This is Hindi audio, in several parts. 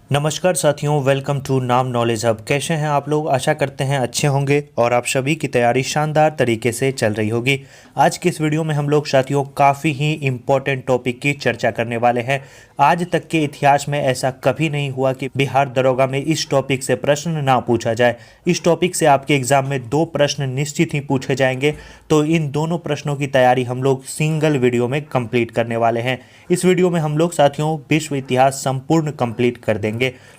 नमस्कार साथियों, वेलकम टू नाम नॉलेज हब। कैसे हैं आप लोग? आशा करते हैं अच्छे होंगे और आप सभी की तैयारी शानदार तरीके से चल रही होगी। आज की इस वीडियो में हम लोग साथियों काफ़ी ही इम्पोर्टेंट टॉपिक की चर्चा करने वाले हैं। आज तक के इतिहास में ऐसा कभी नहीं हुआ कि बिहार दरोगा में इस टॉपिक से प्रश्न ना पूछा जाए। इस टॉपिक से आपके एग्जाम में 2 प्रश्न निश्चित ही पूछे जाएंगे, तो इन दोनों प्रश्नों की तैयारी हम लोग सिंगल वीडियो में कंप्लीट करने वाले हैं। इस वीडियो में हम लोग साथियों विश्व इतिहास संपूर्ण कंप्लीट कर देंगे।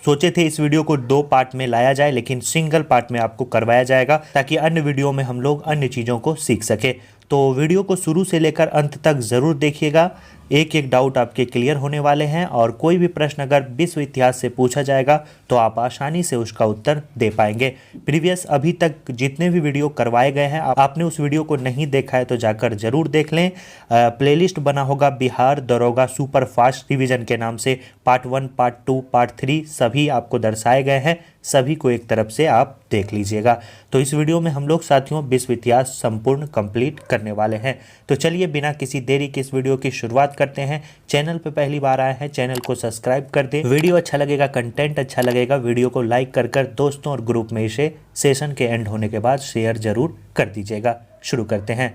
सोचे थे इस वीडियो को 2 पार्ट में लाया जाए, लेकिन सिंगल पार्ट में आपको करवाया जाएगा ताकि अन्य वीडियो में हम लोग अन्य चीज़ों को सीख सके। तो वीडियो को शुरू से लेकर अंत तक ज़रूर देखिएगा। एक एक डाउट आपके क्लियर होने वाले हैं और कोई भी प्रश्न अगर विश्व इतिहास से पूछा जाएगा तो आप आसानी से उसका उत्तर दे पाएंगे। प्रीवियस अभी तक जितने भी वीडियो करवाए गए हैं, आपने उस वीडियो को नहीं देखा है तो जाकर ज़रूर देख लें। प्लेलिस्ट बना होगा बिहार दरोगा सुपर फास्ट रिवीजन के नाम से। पार्ट 1, पार्ट 2, पार्ट 3 सभी आपको दर्शाए गए हैं। सभी को एक तरफ से आप देख लीजिएगा। तो इस वीडियो में हम लोग साथियों विश्व इतिहास संपूर्ण कंप्लीट करने वाले हैं। तो चलिए बिना किसी देरी के इस वीडियो की शुरुआत करते हैं। चैनल पे पहली बार आए हैं, चैनल को सब्सक्राइब कर दें। वीडियो अच्छा लगेगा, कंटेंट अच्छा लगेगा, वीडियो को लाइक कर दोस्तों और ग्रुप में इसे सेशन के एंड होने के बाद शेयर जरूर कर दीजिएगा। शुरू करते हैं।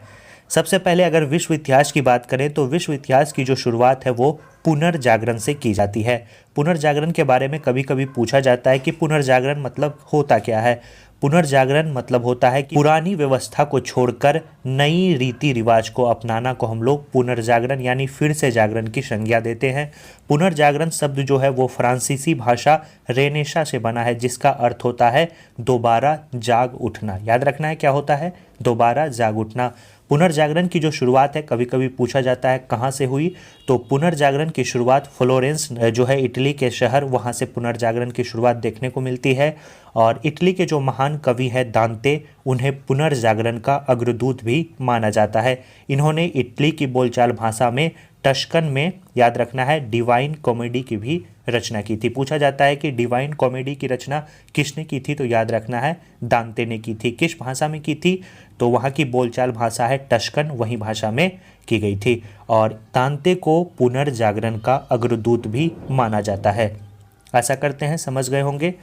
सबसे पहले अगर विश्व इतिहास की बात करें तो विश्व इतिहास की जो शुरुआत है वो पुनर्जागरण से की जाती है। पुनर्जागरण के बारे में कभी कभी पूछा जाता है कि पुनर्जागरण मतलब होता क्या है। पुनर्जागरण मतलब होता है कि पुरानी व्यवस्था को छोड़कर नई रीति रिवाज को अपनाना को हम लोग पुनर्जागरण यानी फिर से जागरण की संज्ञा देते हैं। पुनर्जागरण शब्द जो है वो फ्रांसीसी भाषा रेनेसा से बना है, जिसका अर्थ होता है दोबारा जाग उठना। याद रखना है क्या होता है, दोबारा जाग उठना। पुनर्जागरण की जो शुरुआत है कभी कभी पूछा जाता है कहाँ से हुई, तो पुनर्जागरण की शुरुआत फ्लोरेंस जो है इटली के शहर, वहाँ से पुनर्जागरण की शुरुआत देखने को मिलती है। और इटली के जो महान कवि हैं दांते, उन्हें पुनर्जागरण का अग्रदूत भी माना जाता है। इन्होंने इटली की बोलचाल भाषा में टस्कन में, याद रखना है, डिवाइन कॉमेडी की भी रचना की थी। पूछा जाता है कि डिवाइन कॉमेडी की रचना किसने की थी, तो याद रखना है दांते ने की थी। किस भाषा में की थी, तो वहाँ की बोलचाल भाषा है टस्कन, वही भाषा में की गई थी। और दांते को पुनर्जागरण का अग्रदूत भी माना जाता है। आशा करते हैं समझ गए होंगे।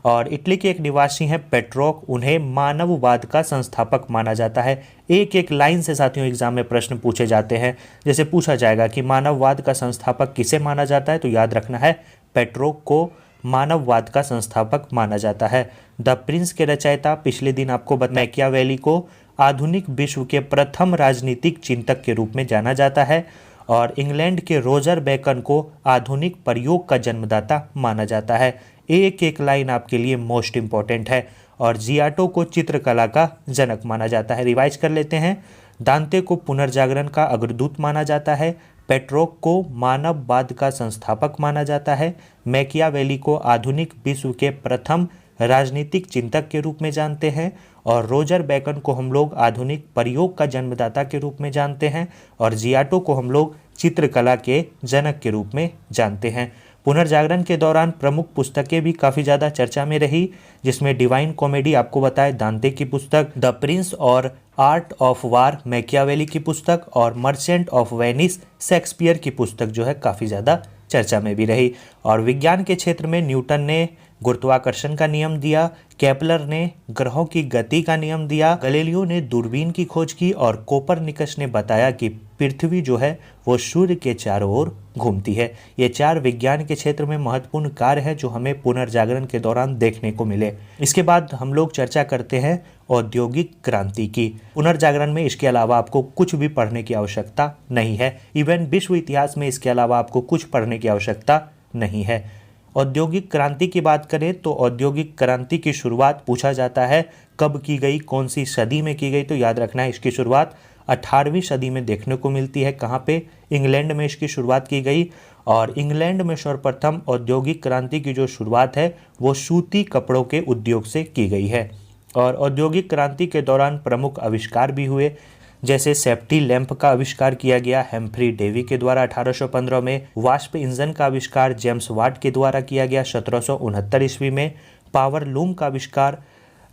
और इटली के एक निवासी हैं पेट्रोक, उन्हें मानववाद का संस्थापक माना जाता है। एक एक लाइन से साथियों एग्जाम में प्रश्न पूछे जाते हैं। जैसे पूछा जाएगा कि मानववाद का संस्थापक किसे माना जाता है, तो याद रखना है पेट्रोक को मानववाद का संस्थापक माना जाता है। द प्रिंस के रचयिता, पिछले दिन आपको मैकियावेली को आधुनिक विश्व के प्रथम राजनीतिक चिंतक के रूप में जाना जाता है। और इंग्लैंड के रोजर बेकन को आधुनिक प्रयोग का जन्मदाता माना जाता है। एक एक लाइन आपके लिए मोस्ट इंपॉर्टेंट है। और जियाटो को चित्रकला का जनक माना जाता है। रिवाइज कर लेते हैं। दांते को पुनर्जागरण का अग्रदूत माना जाता है, पेट्रोक को मानववाद का संस्थापक माना जाता है, मैकियावेली को आधुनिक विश्व के प्रथम राजनीतिक चिंतक के रूप में जानते हैं, और रोजर बेकन को हम लोग आधुनिक प्रयोग का जन्मदाता के रूप में जानते हैं, और जियाटो को हम लोग चित्रकला के जनक के रूप में जानते हैं। पुनर्जागरण के दौरान प्रमुख पुस्तकें भी काफ़ी ज़्यादा चर्चा में रही, जिसमें डिवाइन कॉमेडी आपको बताए दांते की पुस्तक, द प्रिंस और आर्ट ऑफ वार मैकियावेली की पुस्तक, और मर्चेंट ऑफ वेनिस शेक्सपियर की पुस्तक जो है काफ़ी ज़्यादा चर्चा में भी रही। और विज्ञान के क्षेत्र में न्यूटन ने गुरुत्वाकर्षण का नियम दिया, केपलर ने ग्रहों की गति का नियम दिया, गैलीलियो ने दूरबीन की खोज की, और कोपरनिकस ने बताया कि पृथ्वी जो है वो सूर्य के चारों ओर घूमती है। ये 4 विज्ञान के क्षेत्र में महत्वपूर्ण कार्य हैं जो हमें पुनर्जागरण के दौरान देखने को मिले। इसके बाद हम लोग चर्चा करते हैं औद्योगिक क्रांति की। पुनर्जागरण में इसके अलावा आपको कुछ भी पढ़ने की आवश्यकता नहीं है। इवन विश्व इतिहास में इसके अलावा आपको कुछ पढ़ने की आवश्यकता नहीं है। औद्योगिक क्रांति की बात करें तो औद्योगिक क्रांति की शुरुआत पूछा जाता है कब की गई, कौन सी सदी में की गई, तो याद रखना है इसकी शुरुआत 18वीं सदी में देखने को मिलती है। कहाँ पे? इंग्लैंड में इसकी शुरुआत की गई। और इंग्लैंड में सर्वप्रथम औद्योगिक क्रांति की जो शुरुआत है वो सूती कपड़ों के उद्योग से की गई है। और औद्योगिक क्रांति के दौरान प्रमुख आविष्कार भी हुए, जैसे सेफ्टी लैंप का आविष्कार किया गया हेम्फ्री डेवी के द्वारा 1815 में। वाष्प इंजन का आविष्कार जेम्स वाट के द्वारा किया गया 1769 ईस्वी में। पावर लूम का आविष्कार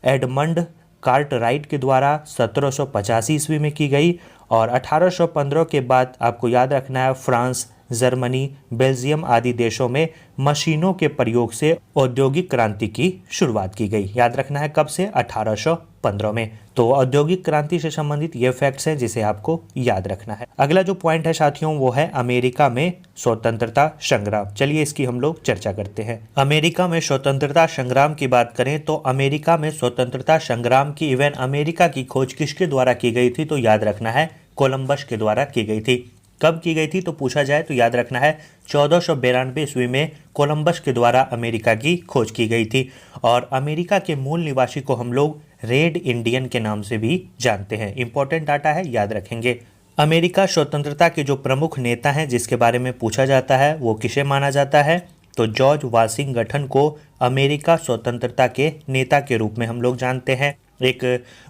एडमंड कार्टराइट के द्वारा 1785 ईस्वी में की गई। और 1815 के बाद आपको याद रखना है फ्रांस जर्मनी, बेल्जियम आदि देशों में मशीनों के प्रयोग से औद्योगिक क्रांति की शुरुआत की गई। याद रखना है कब से, 1815 में। तो औद्योगिक क्रांति से संबंधित ये फैक्ट्स हैं जिसे आपको याद रखना है। अगला जो पॉइंट है साथियों वो है अमेरिका में स्वतंत्रता संग्राम। चलिए इसकी हम लोग चर्चा करते हैं। अमेरिका में स्वतंत्रता संग्राम की बात करें तो अमेरिका में स्वतंत्रता संग्राम की इवन अमेरिका की खोज किसके द्वारा की गई थी, तो याद रखना है कोलंबस के द्वारा की गई थी। कब की गई थी तो पूछा जाए तो याद रखना है 1492 ईस्वी में कोलंबस के द्वारा अमेरिका की खोज की गई थी। और अमेरिका के मूल निवासी को हम लोग रेड इंडियन के नाम से भी जानते हैं। इंपॉर्टेंट डाटा है, याद रखेंगे। अमेरिका स्वतंत्रता के जो प्रमुख नेता हैं जिसके बारे में पूछा जाता है वो किसे माना जाता है, तो जॉर्ज वाशिंगटन को अमेरिका स्वतंत्रता के नेता के रूप में हम लोग जानते हैं। एक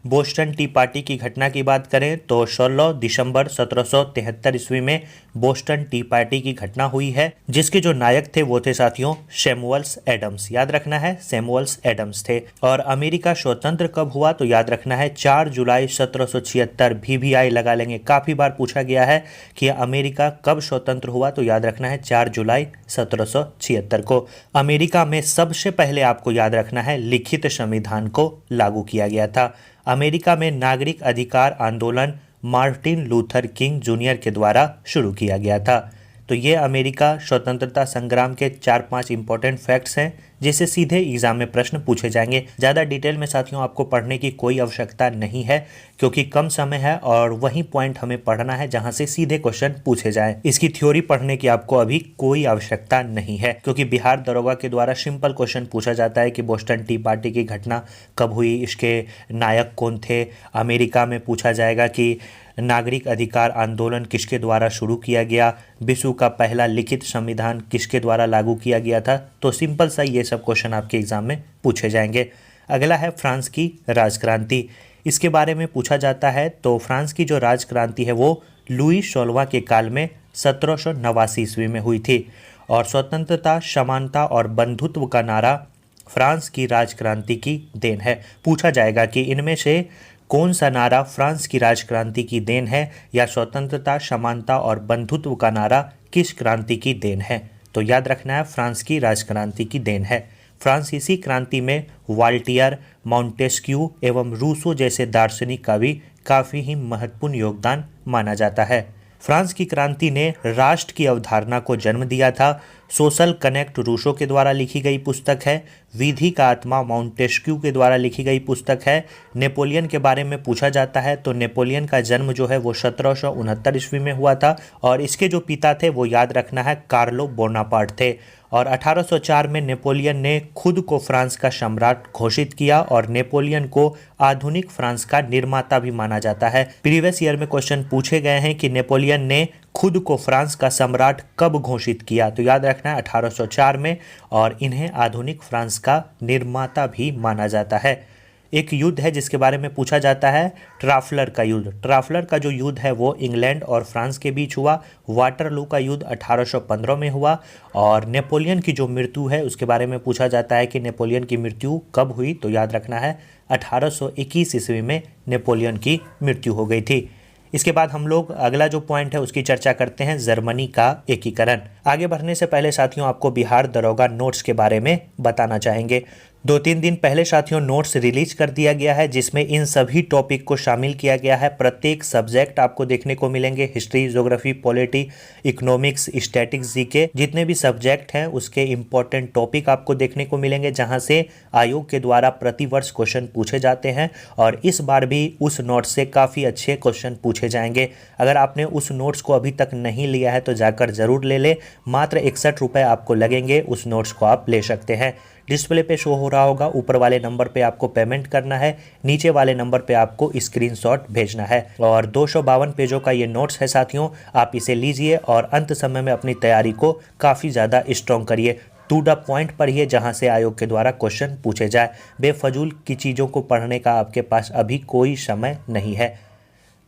बोस्टन टी पार्टी की घटना की बात करें तो 16 दिसंबर 1773 ईस्वी में बोस्टन टी पार्टी की घटना हुई है, जिसके जो नायक थे वो थे साथियों सैमुअल्स एडम्स। याद रखना है सैमुअल्स एडम्स थे। और अमेरिका स्वतंत्र कब हुआ तो याद रखना है 4 जुलाई 1776। VVI लगा लेंगे, काफी बार पूछा गया है कि अमेरिका कब स्वतंत्र हुआ, तो याद रखना है 4 जुलाई 1776 को। अमेरिका में सबसे पहले आपको याद रखना है लिखित संविधान को लागू किया गया था। अमेरिका में नागरिक अधिकार आंदोलन मार्टिन लूथर किंग जूनियर के द्वारा शुरू किया गया था। तो ये अमेरिका स्वतंत्रता संग्राम के 4-5 इंपॉर्टेंट फैक्ट्स हैं जिसे सीधे एग्जाम में प्रश्न पूछे जाएंगे। ज़्यादा डिटेल में साथियों आपको पढ़ने की कोई आवश्यकता नहीं है क्योंकि कम समय है और वही पॉइंट हमें पढ़ना है जहां से सीधे क्वेश्चन पूछे जाएं। इसकी थ्योरी पढ़ने की आपको अभी कोई आवश्यकता नहीं है क्योंकि बिहार दरोगा के द्वारा सिंपल क्वेश्चन पूछा जाता है कि बोस्टन टी पार्टी की घटना कब हुई, इसके नायक कौन थे। अमेरिका में पूछा जाएगा कि नागरिक अधिकार आंदोलन किसके द्वारा शुरू किया गया, विश्व का पहला लिखित संविधान किसके द्वारा लागू किया गया था। तो सिंपल सा ये सब क्वेश्चन आपके एग्जाम में पूछे जाएंगे। अगला है फ्रांस की राजक्रांति। इसके बारे में पूछा जाता है तो फ्रांस की जो राजक्रांति है वो लुई 16वां के काल में 1789 ईस्वी में हुई थी। और स्वतंत्रता, समानता और बंधुत्व का नारा फ्रांस की राजक्रांति की देन है। पूछा जाएगा कि इनमें से कौन सा नारा फ्रांस की राजक्रांति की देन है या स्वतंत्रता, समानता और बंधुत्व का नारा किस क्रांति की देन है, तो याद रखना है फ्रांस की राजक्रांति की देन है। फ्रांसीसी क्रांति में वाल्टियर, मॉन्टेस्क्यू एवं रूसो जैसे दार्शनिक का भी काफ़ी ही महत्वपूर्ण योगदान माना जाता है। फ्रांस की क्रांति ने राष्ट्र की अवधारणा को जन्म दिया था। सोशल कनेक्ट रूसो के द्वारा लिखी गई पुस्तक है। विधि का आत्मा मॉन्टेस्क्यू के द्वारा लिखी गई पुस्तक है। नेपोलियन के बारे में पूछा जाता है तो नेपोलियन का जन्म जो है वो 1769 ईस्वी में हुआ था और इसके जो पिता थे वो याद रखना है कार्लो बोनापार्ट थे। और 1804 में नेपोलियन ने खुद को फ्रांस का सम्राट घोषित किया और नेपोलियन को आधुनिक फ्रांस का निर्माता भी माना जाता है। प्रीवियस ईयर में क्वेश्चन पूछे गए हैं कि नेपोलियन ने खुद को फ्रांस का सम्राट कब घोषित किया, तो याद रखना है 1804 में। और इन्हें आधुनिक फ्रांस का निर्माता भी माना जाता है। एक युद्ध है जिसके बारे में पूछा जाता है, ट्राफलर का युद्ध। ट्राफलर का जो युद्ध है वो इंग्लैंड और फ्रांस के बीच हुआ। वाटरलू का युद्ध 1815 में हुआ। और नेपोलियन की जो मृत्यु है उसके बारे में पूछा जाता है कि नेपोलियन की मृत्यु कब हुई, तो याद रखना है 1821 ईस्वी में नेपोलियन की मृत्यु हो गई थी। इसके बाद हम लोग अगला जो पॉइंट है उसकी चर्चा करते हैं, जर्मनी का एकीकरण। आगे बढ़ने से पहले साथियों आपको बिहार दरोगा नोट्स के बारे में बताना चाहेंगे। 2-3 दिन पहले साथियों नोट्स रिलीज कर दिया गया है जिसमें इन सभी टॉपिक को शामिल किया गया है। प्रत्येक सब्जेक्ट आपको देखने को मिलेंगे, history, geography, polity, economics, statics, GK, जितने भी सब्जेक्ट हैं उसके इंपॉर्टेंट टॉपिक आपको देखने को मिलेंगे जहां से आयोग के द्वारा प्रतिवर्ष क्वेश्चन पूछे जाते हैं। और इस बार भी उस नोट्स से काफ़ी अच्छे क्वेश्चन पूछे जाएंगे। अगर आपने उस नोट्स को अभी तक नहीं लिया है तो जाकर ज़रूर ले लें। मात्र 61 रुपये आपको लगेंगे, उस नोट्स को आप ले सकते हैं। डिस्प्ले पे शो हो रहा होगा, ऊपर वाले नंबर पे आपको पेमेंट करना है, नीचे वाले नंबर पे आपको स्क्रीनशॉट भेजना है। और 252 पेजों का ये नोट्स है साथियों, आप इसे लीजिए और अंत समय में अपनी तैयारी को काफ़ी ज़्यादा स्ट्रॉन्ग करिए। टू द पॉइंट पढ़िए जहां से आयोग के द्वारा क्वेश्चन पूछे जाए। बेफजूल की चीज़ों को पढ़ने का आपके पास अभी कोई समय नहीं है।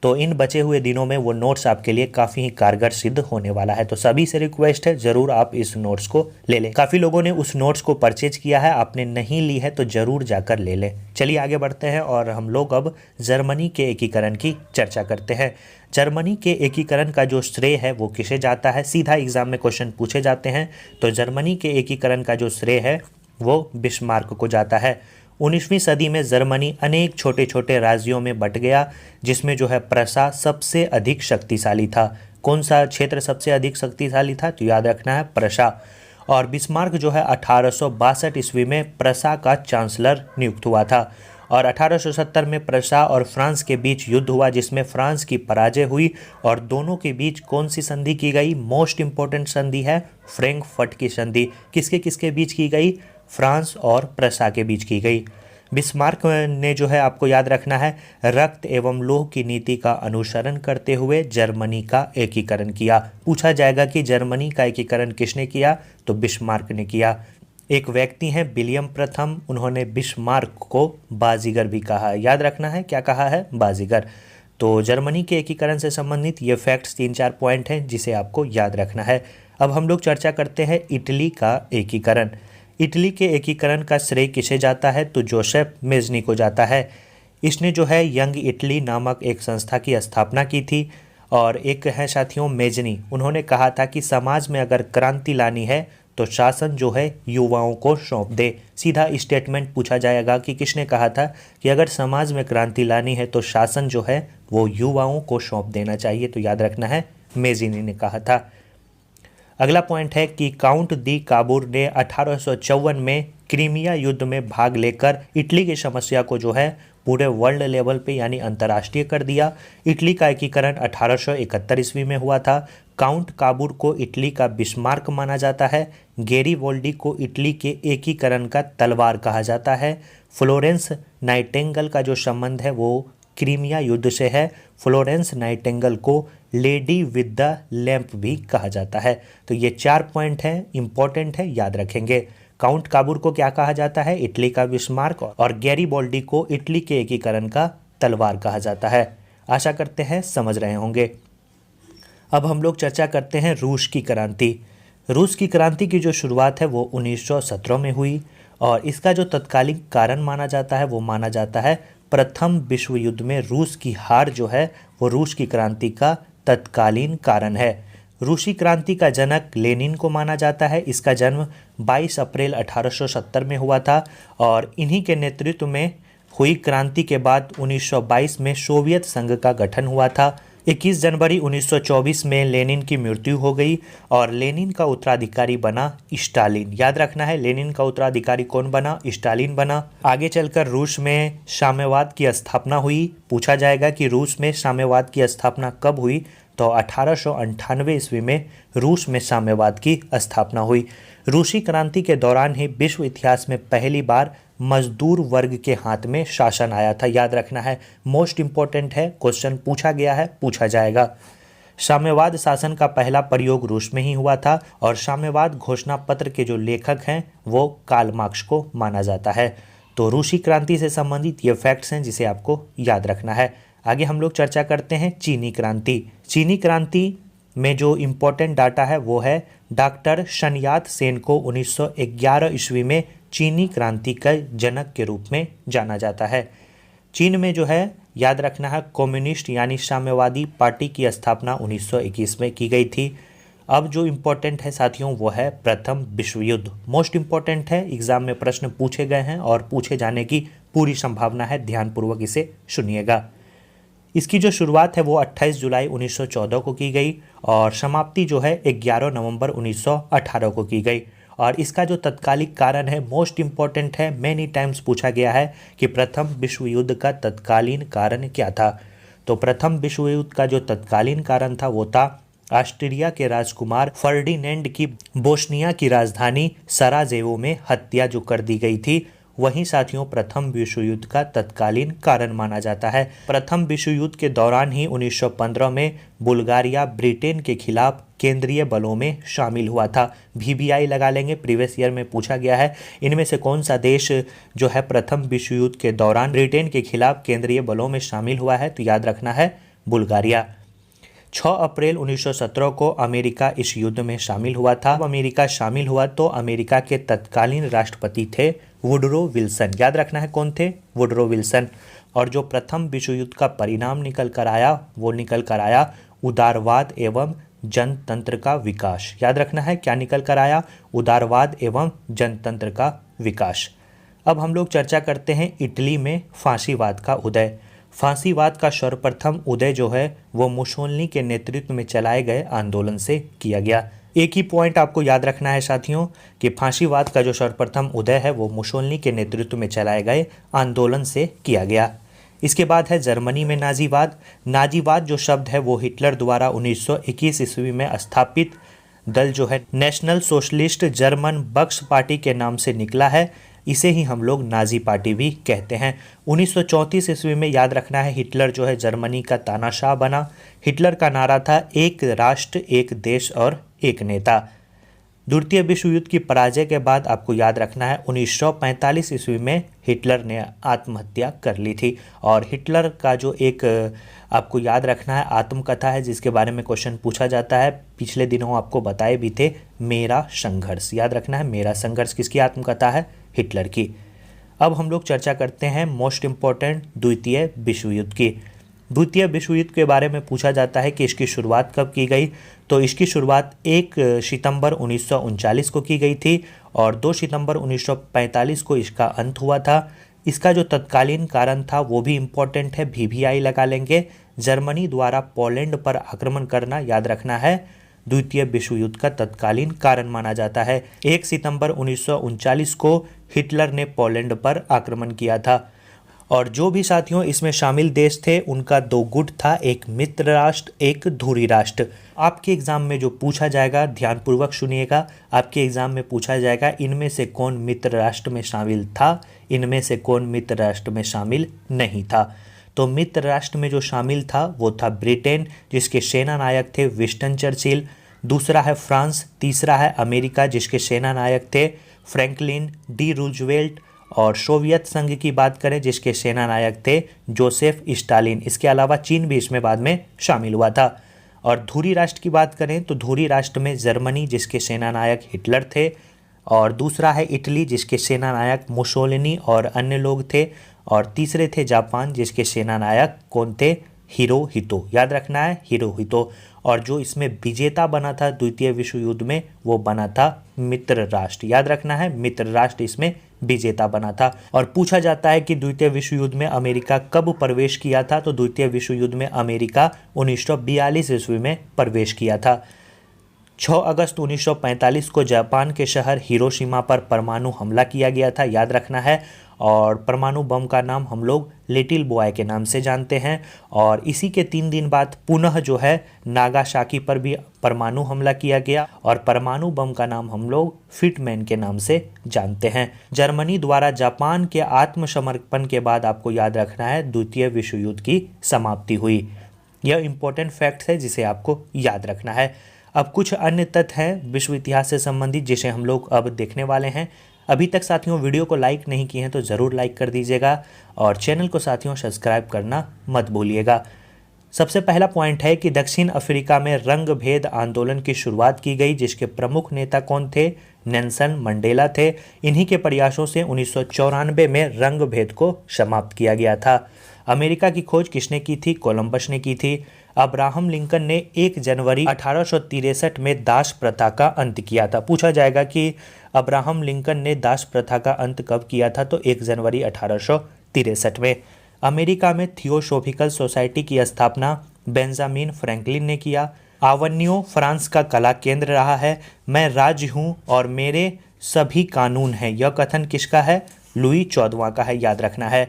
तो इन बचे हुए दिनों में वो नोट्स आपके लिए काफ़ी ही कारगर सिद्ध होने वाला है। तो सभी से रिक्वेस्ट है, ज़रूर आप इस नोट्स को ले लें। काफ़ी लोगों ने उस नोट्स को परचेज किया है, आपने नहीं ली है तो ज़रूर जाकर ले लें। चलिए आगे बढ़ते हैं और हम लोग अब जर्मनी के एकीकरण की चर्चा करते हैं। जर्मनी के एकीकरण का जो श्रेय है वो किसे जाता है, सीधा एग्जाम में क्वेश्चन पूछे जाते हैं। तो जर्मनी के एकीकरण का जो श्रेय है वो बिस्मार्क को जाता है। 19वीं सदी में जर्मनी अनेक छोटे छोटे राज्यों में बट गया, जिसमें जो है प्रशा सबसे अधिक शक्तिशाली था। कौन सा क्षेत्र सबसे अधिक शक्तिशाली था, तो याद रखना है प्रशा। और बिस्मार्क जो है 1862 ईस्वी में प्रशा का चांसलर नियुक्त हुआ था। और 1870 में प्रशा और फ्रांस के बीच युद्ध हुआ, जिसमें फ्रांस की पराजय हुई और दोनों के बीच कौन सी संधि की गई, मोस्ट इंपॉर्टेंट संधि है फ्रैंकफर्ट की संधि। किसके किसके बीच की गई, फ्रांस और प्रशा के बीच की गई। बिस्मार्क ने जो है आपको याद रखना है रक्त एवं लोह की नीति का अनुसरण करते हुए जर्मनी का एकीकरण किया। पूछा जाएगा कि जर्मनी का एकीकरण किसने किया, तो बिस्मार्क ने किया। एक व्यक्ति हैं विलियम प्रथम, उन्होंने बिस्मार्क को बाजीगर भी कहा है। याद रखना है क्या कहा है, बाजीगर। तो जर्मनी के एकीकरण से संबंधित ये फैक्ट्स 3-4 पॉइंट हैं जिसे आपको याद रखना है। अब हम लोग चर्चा करते हैं इटली का एकीकरण। इटली के एकीकरण का श्रेय किसे जाता है, तो जोसेफ मेज़नी को जाता है। इसने जो है यंग इटली नामक एक संस्था की स्थापना की थी। और एक है साथियों मेज़नी, उन्होंने कहा था कि समाज में अगर क्रांति लानी है तो शासन जो है युवाओं को सौंप दे। सीधा स्टेटमेंट पूछा जाएगा कि किसने कहा था कि अगर समाज में क्रांति लानी है तो शासन जो है वो युवाओं को सौंप देना चाहिए। तो याद रखना है मेज़नी ने कहा था। अगला पॉइंट है कि काउंट दी काबूर ने 1854 में क्रीमिया युद्ध में भाग लेकर इटली की समस्या को जो है पूरे वर्ल्ड लेवल पे यानी अंतर्राष्ट्रीय कर दिया। इटली का एकीकरण 1871 ईस्वी में हुआ था। काउंट काबूर को इटली का बिस्मार्क माना जाता है। गेरिबोल्डी को इटली के एकीकरण का तलवार कहा जाता है। फ्लोरेंस नाइटिंगेल का जो संबंध है वो क्रीमिया युद्ध से है। फ्लोरेंस नाइटिंगेल को लेडी विद द लैंप भी कहा जाता है। तो ये 4 पॉइंट हैं, इंपॉर्टेंट है, याद रखेंगे। काउंट काबूर को क्या कहा जाता है, इटली का बिस्मार्क, और गैरीबोल्डी को इटली के एकीकरण का तलवार कहा जाता है। आशा करते हैं समझ रहे होंगे। अब हम लोग चर्चा करते हैं रूस की क्रांति। रूस की क्रांति की जो शुरुआत है वो 1917 में हुई और इसका जो तत्कालीन कारण माना जाता है वो माना जाता है प्रथम विश्व युद्ध में रूस की हार जो है वो रूस की क्रांति का तत्कालीन कारण है। रूसी क्रांति का जनक लेनिन को माना जाता है। इसका जन्म 22 अप्रैल 1870 में हुआ था और इन्हीं के नेतृत्व में हुई क्रांति के बाद 1922 में सोवियत संघ का गठन हुआ था। 21 जनवरी 1924 में लेनिन की मृत्यु हो गई और लेनिन का उत्तराधिकारी बना स्टालिन। याद रखना है लेनिन का उत्तराधिकारी कौन बना, स्टालिन बना। आगे चलकर रूस में साम्यवाद की स्थापना हुई। पूछा जाएगा कि रूस में साम्यवाद की स्थापना कब हुई, तो 1898 ईस्वी में रूस में साम्यवाद की स्थापना हुई। रूसी क्रांति के दौरान ही विश्व इतिहास में पहली बार मजदूर वर्ग के हाथ में शासन आया था। याद रखना है, मोस्ट इंपॉर्टेंट है, क्वेश्चन पूछा गया है, पूछा जाएगा। साम्यवाद शासन का पहला प्रयोग रूस में ही हुआ था और साम्यवाद घोषणा पत्र के जो लेखक हैं वो कार्ल मार्क्स को माना जाता है। तो रूसी क्रांति से संबंधित ये फैक्ट्स हैं जिसे आपको याद रखना है। आगे हम लोग चर्चा करते हैं चीनी क्रांति। चीनी क्रांति में जो इम्पोर्टेंट डाटा है वो है डॉक्टर शनयात सेन को 1911 ईस्वी में चीनी क्रांति का जनक के रूप में जाना जाता है। चीन में जो है याद रखना है कम्युनिस्ट यानी साम्यवादी पार्टी की स्थापना 1921 में की गई थी। अब जो इम्पोर्टेंट है साथियों वो है प्रथम विश्व युद्ध। मोस्ट इम्पोर्टेंट है, एग्जाम में प्रश्न पूछे गए हैं और पूछे जाने की पूरी संभावना है, ध्यानपूर्वक इसे सुनिएगा। इसकी जो शुरुआत है वो 28 जुलाई 1914 को की गई और समाप्ति जो है 11 नवंबर 1918 को की गई। और इसका जो तत्कालिक कारण है मोस्ट इम्पॉर्टेंट है, मैनी टाइम्स पूछा गया है कि प्रथम विश्व युद्ध का तत्कालीन कारण क्या था। तो प्रथम विश्व युद्ध का जो तत्कालीन कारण था वो था ऑस्ट्रिया के राजकुमार फर्डिनेंड की बोस्निया की राजधानी सराजेवो में हत्या जो कर दी गई थी, वहीं साथियों प्रथम विश्व युद्ध का तत्कालीन कारण माना जाता है। प्रथम विश्व युद्ध के दौरान ही 1915 में बुल्गारिया ब्रिटेन के खिलाफ केंद्रीय बलों में शामिल हुआ था। VBI लगा लेंगे, प्रीवियस ईयर में पूछा गया है इनमें से कौन सा देश जो है प्रथम विश्व युद्ध के दौरान ब्रिटेन के खिलाफ केंद्रीय बलों में शामिल हुआ है, तो याद रखना है बुल्गारिया। 6 अप्रैल 1917 को अमेरिका इस युद्ध में शामिल हुआ था। अमेरिका शामिल हुआ तो अमेरिका के तत्कालीन राष्ट्रपति थे वुडरो विल्सन। याद रखना है कौन थे? Woodrow Wilson. और जो प्रथम विश्व युद्ध का परिणाम निकल कर आया वो निकल कर आया उदारवाद एवं जनतंत्र का विकास। याद रखना है क्या निकल कर आया? उदारवाद एवं जनतंत्र का विकास। अब हम लोग चर्चा करते हैं इटली में फांसीवाद का उदय। फांसीवाद का सर्वप्रथम उदय जो है वो मुसोलिनी के नेतृत्व में चलाए गए आंदोलन से किया गया। एक ही पॉइंट आपको याद रखना है साथियों कि फांसीवाद का जो सर्वप्रथम उदय है वो मुसोलिनी के नेतृत्व में चलाए गए आंदोलन से किया गया। इसके बाद है जर्मनी में नाजीवाद। नाजीवाद जो शब्द है वो हिटलर द्वारा 1921 ईस्वी में स्थापित दल जो है नेशनल सोशलिस्ट जर्मन बक्स पार्टी के नाम से निकला है। इसे ही हम लोग नाजी पार्टी भी कहते हैं। 1934 ईस्वी में याद रखना है हिटलर जो है जर्मनी का तानाशाह बना। हिटलर का नारा था एक राष्ट्र एक देश और एक नेता। द्वितीय विश्व युद्ध की पराजय के बाद आपको याद रखना है 1945 ईस्वी में हिटलर ने आत्महत्या कर ली थी। और हिटलर का जो एक आपको याद रखना है आत्मकथा है जिसके बारे में क्वेश्चन पूछा जाता है, पिछले दिनों आपको बताए भी थे, मेरा संघर्ष। याद रखना है मेरा संघर्ष किसकी आत्मकथा है? हिटलर की। अब हम लोग चर्चा करते हैं मोस्ट इम्पॉर्टेंट द्वितीय विश्व युद्ध की। द्वितीय विश्व युद्ध के बारे में पूछा जाता है कि इसकी शुरुआत कब की गई, तो इसकी शुरुआत 1 सितंबर 1939 को की गई थी और 2 सितंबर 1945 को इसका अंत हुआ था। इसका जो तत्कालीन कारण था वो भी इम्पोर्टेंट है, VVI लगा लेंगे। जर्मनी द्वारा पोलैंड पर आक्रमण करना याद रखना है द्वितीय विश्व युद्ध का तत्कालीन कारण माना जाता है। 1 सितंबर 1939 को हिटलर ने पोलैंड पर आक्रमण किया था। और जो भी साथियों इसमें शामिल देश थे उनका 2 गुट था, एक मित्र राष्ट्र एक धुरी राष्ट्र। आपके एग्जाम में जो पूछा जाएगा ध्यानपूर्वक सुनिएगा, आपके एग्जाम में पूछा जाएगा इनमें से कौन मित्र राष्ट्र में शामिल था, इनमें से कौन मित्र राष्ट्र में शामिल नहीं था। तो मित्र राष्ट्र में जो शामिल था वो था ब्रिटेन जिसके सेना नायक थे विंस्टन चर्चिल, दूसरा है फ्रांस, तीसरा है अमेरिका जिसके सेना नायक थे फ्रैंकलिन डी रूजवेल्ट, और सोवियत संघ की बात करें जिसके सेना नायक थे जोसेफ स्टालिन। इसके अलावा चीन भी इसमें बाद में शामिल हुआ था। और धुरी राष्ट्र की बात करें तो धुरी राष्ट्र में जर्मनी जिसके सेना नायक हिटलर थे, और दूसरा है इटली जिसके सेना नायक मुसोलिनी और अन्य लोग थे, और तीसरे थे जापान जिसके सेना नायक कौन थे? हिरोहितो। याद रखना है हिरोहितो। और जो इसमें विजेता बना था द्वितीय विश्व युद्ध में वो बना था मित्र राष्ट्र। याद रखना है मित्र राष्ट्र इसमें विजेता बना था। और पूछा जाता है कि द्वितीय विश्व युद्ध में अमेरिका कब प्रवेश किया था, तो द्वितीय विश्व युद्ध में अमेरिका 1942 ईस्वी में प्रवेश किया था। 6 अगस्त 1945 को जापान के शहर हिरोशिमा पर परमाणु हमला किया गया था। याद रखना है। और परमाणु बम का नाम हम लोग लिटिल बॉय के नाम से जानते हैं। और इसी के 3 दिन बाद पुनः जो है नागासाकी पर भी परमाणु हमला किया गया और परमाणु बम का नाम हम लोग फिटमैन के नाम से जानते हैं। जर्मनी द्वारा जापान के आत्मसमर्पण के बाद आपको याद रखना है द्वितीय विश्व युद्ध की समाप्ति हुई। यह इंपॉर्टेंट फैक्ट है जिसे आपको याद रखना है। अब कुछ अन्य तथ्य हैं विश्व इतिहास से संबंधित जिसे हम लोग अब देखने वाले हैं। अभी तक साथियों वीडियो को लाइक नहीं किए हैं तो ज़रूर लाइक कर दीजिएगा और चैनल को साथियों सब्सक्राइब करना मत भूलिएगा। सबसे पहला पॉइंट है कि दक्षिण अफ्रीका में रंग भेद आंदोलन की शुरुआत की गई जिसके प्रमुख नेता कौन थे? नेल्सन मंडेला थे। इन्हीं के प्रयासों से 1994 में रंग भेद को समाप्त किया गया था। अमेरिका की खोज किसने की थी? कोलंबस ने की थी। अब्राहम लिंकन ने 1 जनवरी 1863 में दास प्रथा का अंत किया था। पूछा जाएगा कि अब्राहम लिंकन ने दास प्रथा का अंत कब किया था, तो 1 जनवरी 1863 में। अमेरिका में थियोसोफिकल सोसाइटी की स्थापना बेंजामिन फ्रैंकलिन ने किया। आवन्यो फ्रांस का कला केंद्र रहा है। मैं राज्य हूँ और मेरे सभी कानून हैं, यह कथन किसका है? लुई 14वां का है, याद रखना है।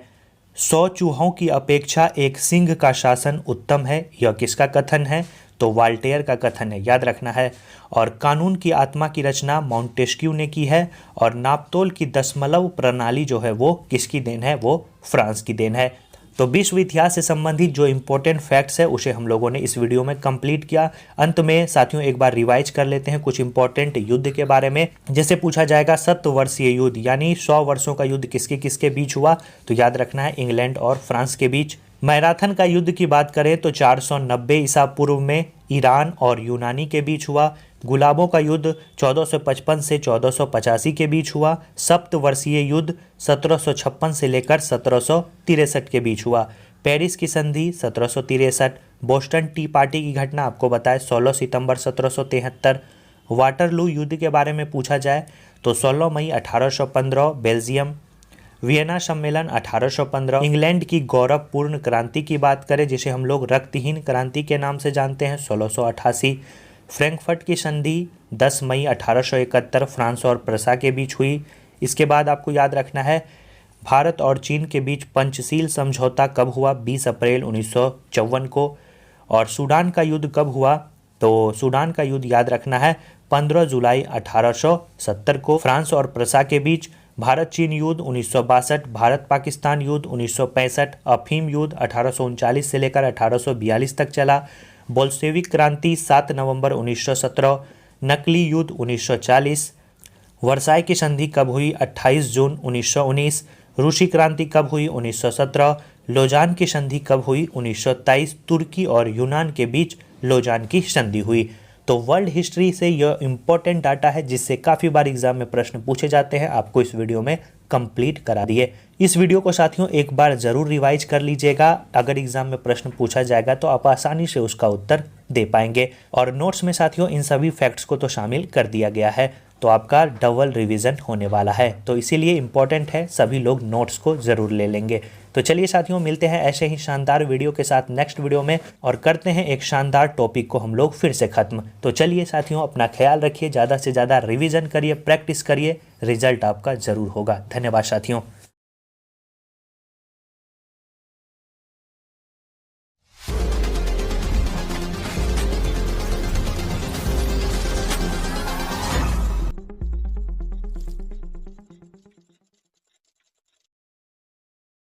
100 चूहों की अपेक्षा एक सिंह का शासन उत्तम है, यह किसका कथन है? तो वाल्टेयर का कथन है, याद रखना है। और कानून की आत्मा की रचना मॉन्टेस्क्यू ने की है। और नापतोल की दशमलव प्रणाली जो है वो किसकी देन है? वो फ्रांस की देन है। तो विश्व इतिहास से संबंधित जो इम्पोर्टेंट फैक्ट्स है उसे हम लोगों ने इस वीडियो में कंप्लीट किया। अंत में साथियों एक बार रिवाइज कर लेते हैं कुछ इम्पोर्टेंट युद्ध के बारे में। जैसे पूछा जाएगा 100 वर्षीय युद्ध यानी 100 वर्षों का युद्ध किसके किसके बीच हुआ, तो याद रखना है इंग्लैंड और फ्रांस के बीच। मैराथन का युद्ध की बात करें तो 490 ईसा पूर्व में ईरान और यूनानी के बीच हुआ। गुलाबों का युद्ध 1455 से 1485 के बीच हुआ। सप्तवर्षीय युद्ध 1756 से लेकर 1763 के बीच हुआ। पेरिस की संधि 1763। बोस्टन टी पार्टी की घटना आपको बताएं 16 सितंबर 1773। वाटरलू युद्ध के बारे में पूछा जाए तो 16 मई 1815 बेल्जियम। वियना सम्मेलन 1815। इंग्लैंड की गौरवपूर्ण क्रांति की बात करें जिसे हम लोग रक्तहीन क्रांति के नाम से जानते हैं 1688। फ्रैंकफर्ट की संधि 10 मई 1871 फ्रांस और प्रसा के बीच हुई। इसके बाद आपको याद रखना है भारत और चीन के बीच पंचशील समझौता कब हुआ, 20 अप्रैल 1954 को। और सूडान का युद्ध कब हुआ, तो सूडान का युद्ध याद रखना है 15 जुलाई 1870 को फ्रांस और प्रसा के बीच। भारत चीन युद्ध 1962, भारत पाकिस्तान युद्ध 1965, अफीम युद्ध 1839 से लेकर 1842 तक चला। बोल्शेविक क्रांति 7 नवंबर 1917, नकली युद्ध 1940। वर्साई की संधि कब हुई, 28 जून 1919। रूसी क्रांति कब हुई, 1917। लोजान की संधि कब हुई, 1923। तुर्की और यूनान के बीच लोजान की संधि हुई। तो वर्ल्ड हिस्ट्री से यह इंपॉर्टेंट डाटा है जिससे काफ़ी बार एग्जाम में प्रश्न पूछे जाते हैं, आपको इस वीडियो में कंप्लीट करा दिए। इस वीडियो को साथियों एक बार ज़रूर रिवाइज कर लीजिएगा, अगर एग्जाम में प्रश्न पूछा जाएगा तो आप आसानी से उसका उत्तर दे पाएंगे। और नोट्स में साथियों इन सभी फैक्ट्स को तो शामिल कर दिया गया है, तो आपका डबल रिवीजन होने वाला है, तो इसीलिए इम्पॉर्टेंट है, सभी लोग नोट्स को ज़रूर ले लेंगे। तो चलिए साथियों मिलते हैं ऐसे ही शानदार वीडियो के साथ नेक्स्ट वीडियो में और करते हैं एक शानदार टॉपिक को हम लोग फिर से ख़त्म। तो चलिए साथियों अपना ख्याल रखिए, ज़्यादा से ज़्यादा रिवीजन करिए, प्रैक्टिस करिए, रिजल्ट आपका ज़रूर होगा। धन्यवाद साथियों।